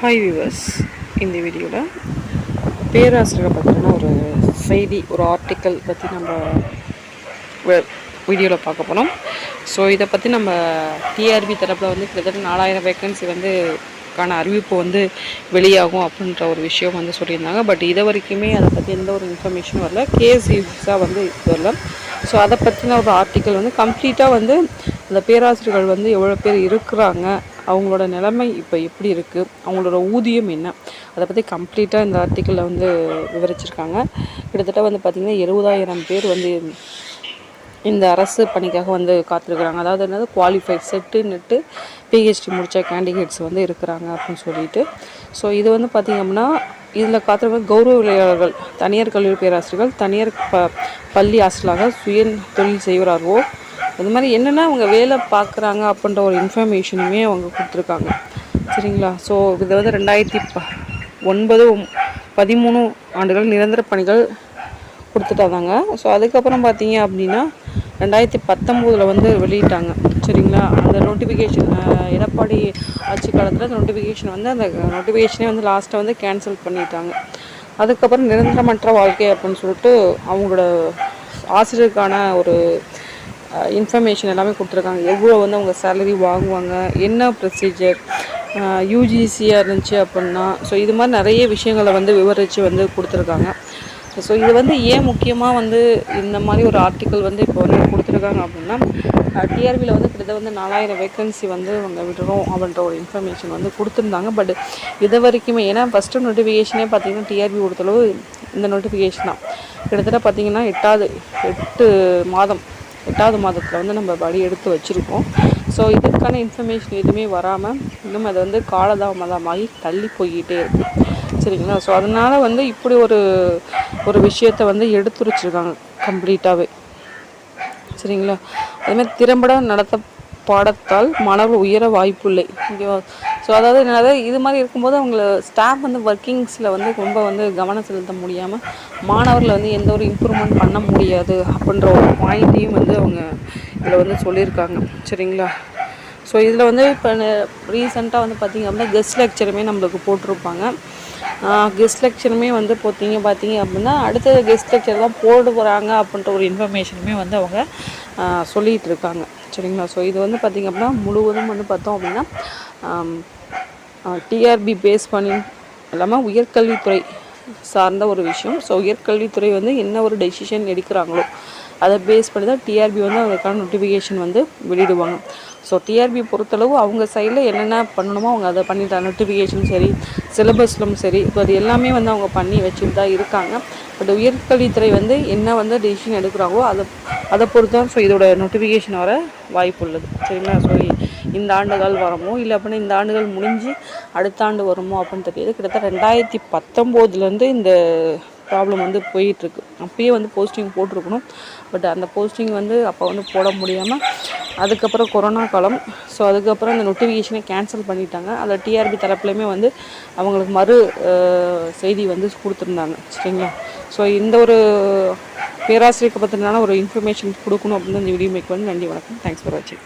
Hi viewers, இந்த வீடியோவில் பேராசிரியரை பற்றின ஒரு செய்தி, ஒரு ஆர்டிக்கல் பற்றி நம்ம வீடியோவில் பார்க்க போனோம். ஸோ இதை பற்றி நம்ம டிஆர்பி தரப்பில் வந்து கிட்டத்தட்ட 4000 வேக்கன்சி கான அறிவிப்பு வெளியாகும் அப்படின்ற ஒரு விஷயம் சொல்லியிருந்தாங்க. பட் இது வரைக்குமே அதை பற்றி எந்த ஒரு இன்ஃபர்மேஷனும் வரல. கேஎஸ்யூஸாக வரல. ஸோ அதை பற்றின ஒரு ஆர்டிக்கல் கம்ப்ளீட்டாக அந்த பேராசிரியர்கள் எவ்வளோ பேர் இருக்கிறாங்க, அவங்களோட நிலைமை இப்போ எப்படி இருக்குது, அவங்களோட ஊதியம் என்ன, அதை பற்றி கம்ப்ளீட்டாக இந்த ஆர்டிக்கலில் விவரிச்சிருக்காங்க. கிட்டத்தட்ட பார்த்திங்கன்னா 70,000 பேர் இந்த அரசு பணிக்காக காத்திருக்கிறாங்க. அதாவது என்னது, குவாலிஃபைட் செட்டு நெட்டு பிஹெச்டி முடித்த கேண்டிடேட்ஸ் இருக்கிறாங்க அப்படின்னு சொல்லிட்டு. ஸோ இது பார்த்திங்க அப்படின்னா இதில் காத்திருக்க கௌரவ விளையாளர்கள், தனியார் கல்லூரி பேராசிரியர்கள், தனியார் பள்ளி ஆசிரியராக, சுய தொழில் செய்வராகவோ, அது மாதிரி என்னென்னா அவங்க வேலை பார்க்குறாங்க அப்படின்ற ஒரு இன்ஃபர்மேஷனுமே அவங்க கொடுத்துருக்காங்க. சரிங்களா? ஸோ இது 2009-13 ஆண்டுகள் நிரந்தர பணிகள் கொடுத்துட்டாங்க. ஸோ அதுக்கப்புறம் பார்த்தீங்க அப்படின்னா 2019 வெளியிட்டாங்க. சரிங்களா? அந்த நோட்டிஃபிகேஷன் எடப்பாடி ஆட்சி காலத்தில் அந்த நோட்டிஃபிகேஷன் அந்த நோட்டிஃபிகேஷனே லாஸ்ட்டாக கேன்சல் பண்ணிட்டாங்க. அதுக்கப்புறம் நிரந்தரமற்ற வாழ்க்கை அப்படின்னு சொல்லிட்டு அவங்களோட ஆசிரியருக்கான ஒரு இன்ஃபர்மேஷன் எல்லாமே கொடுத்துருக்காங்க. எவ்வளோ அவங்க சேலரி வாங்குவாங்க, என்ன ப்ரொசீஜர், யூஜிசியாக இருந்துச்சு அப்படின்னா. ஸோ இது மாதிரி நிறைய விஷயங்களை விவரித்து கொடுத்துருக்காங்க. ஸோ இது ஏன் முக்கியமாக இந்த மாதிரி ஒரு ஆர்டிக்கல் இப்போ கொடுத்துருக்காங்க அப்படின்னா, டிஆர்பியில் கிட்டத்தட்ட 4000 வேக்கன்சி அவங்க விடுறோம் அப்படின்ற ஒரு இன்ஃபர்மேஷன் கொடுத்துருந்தாங்க. பட் இது வரைக்குமே, ஏன்னா ஃபஸ்ட்டு நோட்டிஃபிகேஷனே பார்த்திங்கன்னா டிஆர்பி கொடுத்தளவு இந்த நோட்டிஃபிகேஷன் தான். கிட்டத்தட்ட பார்த்திங்கன்னா 8வது மாதத்தில் நம்ம படி எடுத்து வச்சுருக்கோம். ஸோ இதுக்கான இன்ஃபர்மேஷன் எதுவுமே வராமல் இன்னும் அது காலதாமதமாகி தள்ளி போய்கிட்டே இருக்குது. சரிங்களா? ஸோ அதனால் இப்படி ஒரு விஷயத்தை எடுத்துரைச்சிருக்காங்க கம்ப்ளீட்டாகவே. சரிங்களா? அதுமாதிரி திறம்பட நடத்த பாடத்தால் மாணவர்கள் உயர வாய்ப்பு இல்லை. ஓகேவா? ஸோ அதாவது என்னது, இது மாதிரி இருக்கும்போது அவங்கள ஸ்டாஃப் ஒர்க்கிங்ஸில் ரொம்ப கவனம் செலுத்த முடியாமல் மாணவர்களை எந்த ஒரு இம்ப்ரூவ்மெண்ட் பண்ண முடியாது அப்படின்ற ஒரு பாயிண்ட்டையும் அவங்க இதில் சொல்லியிருக்காங்க. சரிங்களா? ஸோ இதில் இப்போ ரீசெண்டாக பார்த்திங்க அப்படின்னா கெஸ்ட் லெக்சருமே நம்மளுக்கு போட்டிருப்பாங்க. கெஸ்ட் லெக்சருமே பார்த்தீங்க அப்படின்னா அடுத்த கெஸ்ட் லெக்சர் தான் போட போகிறாங்க அப்படின்ற ஒரு இன்ஃபர்மேஷனுமே அவங்க சொல்லிகிட்டு இருக்காங்க. சரிங்களா? ஸோ இது பார்த்திங்க அப்படின்னா முழுவதும் பார்த்தோம் அப்படின்னா டிஆர்பி பேஸ் பண்ணி இல்லாமல் உயர்கல்வித்துறை சார்ந்த ஒரு விஷயம். ஸோ உயர்கல்வித்துறை என்ன ஒரு டெசிஷன் எடுக்கிறாங்களோ அதை பேஸ் பண்ணி தான் டிஆர்பி அதுக்கான நோட்டிஃபிகேஷன் வெளியிடுவாங்க. ஸோ டிஆர்பி பொறுத்தளவு அவங்க சைடில் என்னென்ன பண்ணணுமோ அவங்க அதை பண்ணிட்டாங்க. நோட்டிஃபிகேஷனும் சரி, சிலபஸ்லும் சரி, இப்போ அது எல்லாமே அவங்க பண்ணி வச்சுட்டு தான் இருக்காங்க. பட் உயர்கல்வித்துறை என்ன டெசிஷன் எடுக்கிறாங்களோ அதை பொறுத்து தான் ஸோ இதோட நோட்டிஃபிகேஷன் வர வாய்ப்பு உள்ளது. சரிங்களா? ஸோ இந்த ஆண்டுகள் வருமோ இல்லை அப்படின்னா இந்த ஆண்டுகள் முடிஞ்சு அடுத்த ஆண்டு வருமோ அப்படின்னு தெரியாது. கிட்டத்தட்ட 2019 இந்த ப்ராப்ளம் போயிட்டுருக்கு. அப்பயே போஸ்டிங் போட்டிருக்கணும். பட் அந்த போஸ்டிங் அப்போ போட முடியாமல் அதுக்கப்புறம் கொரோனா காலம். ஸோ அதுக்கப்புறம் அந்த நோட்டிஃபிகேஷனை கேன்சல் பண்ணிட்டாங்க. அதில் டிஆர்பி தரப்புலையுமே அவங்களுக்கு மறு செய்தி கொடுத்துருந்தாங்க. சரிங்களா? ஸோ இந்த ஒரு பேராசிரியருக்கு பற்றினால ஒரு இன்ஃபர்மேஷன் கொடுக்கணும் அப்படின்னு இந்த வீடியோ மேக் பண்ணி. நன்றி, வணக்கம். தேங்க்ஸ் ஃபார் வாட்சிங்.